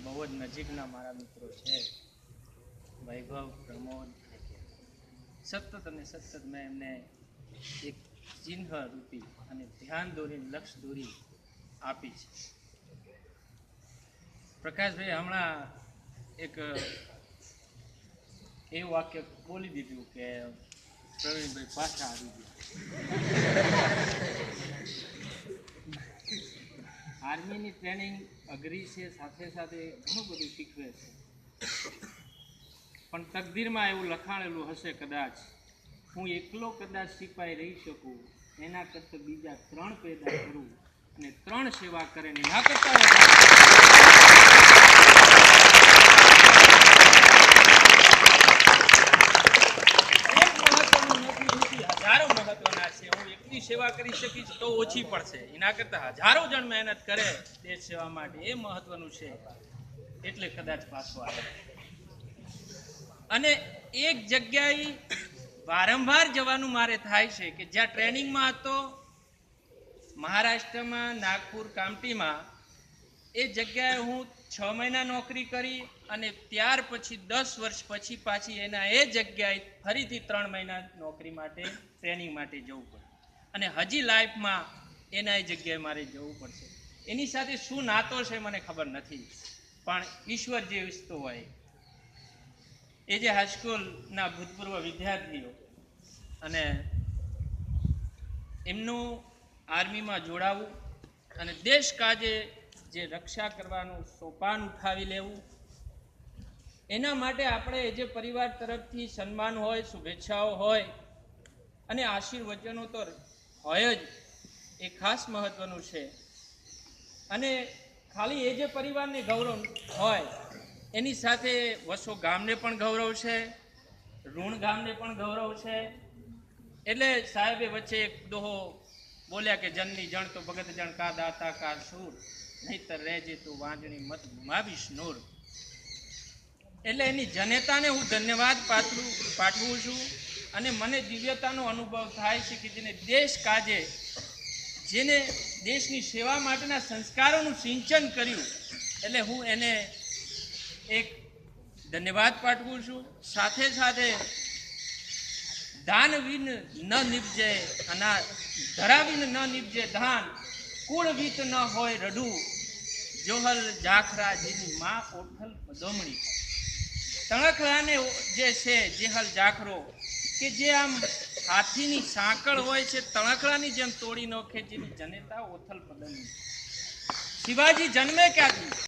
બહુ જ નજીકના મારા મિત્રો છે, વૈભવ, પ્રમોદ. સતત અને સતત મેં એમને એક ચિહ્ન રૂપી અને ધ્યાન દોરીને લક્ષ્ય દોરી આપી છે. પ્રકાશભાઈ હમણાં એક એવું વાક્ય બોલી દીધું કે પ્રવીણભાઈ પાછા આવી ગયા. આર્મીની ટ્રેનિંગ અઘરી છે, સાથે સાથે ઘણું બધું શીખવે છે, પણ તકદીરમાં એવું લખાણેલું હશે કદાચ હું એકલો કદાચ સિપાઈ રહી શકું એના કરતાં બીજા 3 પેદા કરું અને 3 સેવા કરે ને ના કરતા સેવા કરી શકીશ તો ઓછી પડશે, એના કરતા હજારો જણ મહેનત કરે દેશ સેવા માટે, એ મહત્વનું છે, એટલે કદાચ પાછો આવે. અને એક જગ્યાએ વારંવાર જવાનું મારે થાય છે કે જ્યાં ટ્રેનિંગમાં હતો મહારાષ્ટ્રમાં, નાગપુર, કામટીમાં, એ જગ્યાએ હું 6 મહિના નોકરી કરી અને ત્યાર પછી 10 વર્ષ પછી પાછી એના એ જગ્યાએ ફરીથી 3 મહિના નોકરી માટે, ટ્રેનિંગ માટે જવું પડે. અને હજી લાઈફમાં એના એ જગ્યાએ મારે જવું પડશે. એની સાથે શું નાતો છે મને ખબર નથી, પણ ઈશ્વર જે ઈચ્છતો હોય. એ જે હાઈસ્કૂલના ભૂતપૂર્વ વિદ્યાર્થીઓ અને એમનું આર્મીમાં જોડાવું અને દેશ કાજે જે રક્ષા કરવાનું સોપાન ઉઠાવી લેવું, એના માટે આપણે જે પરિવાર તરફથી સન્માન હોય, શુભેચ્છાઓ હોય અને આશીર્વચનો તો હોય જ, એ ખાસ મહત્વનું છે. અને ખાલી એ જે પરિવારને ગૌરવ હોય એની સાથે વસો ગામને પણ ગૌરવ છે, ઋણ ગામને પણ ગૌરવ છે. એટલે સાહેબે વચ્ચે એક દોહો બોલ્યા કે જનની જણ તો ભગત જણ કા દાતા કા સૂર, નહીતર રહેજે તું વાંજણી મત ગુમાવીશ નૂર. એટલે એની જનેતાને હું ધન્યવાદ પાઠવું છું. અને મને દિવ્યતાનો અનુભવ થાય છે કે જેને દેશ કાજે, જેને દેશની સેવા માટેના સંસ્કારોનું સિંચન કર્યું, એટલે હું એને એક ધન્યવાદ પાઠવું છું. સાથે સાથે દાનવીન ન નિપજે અનાજ, ધરાવીન ન નિપજે ધાન, કુળવીત ન હોય રઢું, જોહલ જાખરા જેની માં ઓઠલ પદોમણી. તણખલાને જે છે જેહલ જાખરો, કે જે આમ હાથીની સાંકળ હોય છે તણખલાની જેમ તોડી નાખે, જેની જનેતા ઓથલ પદમણી. શિવાજી જન્મે ક્યાંથી?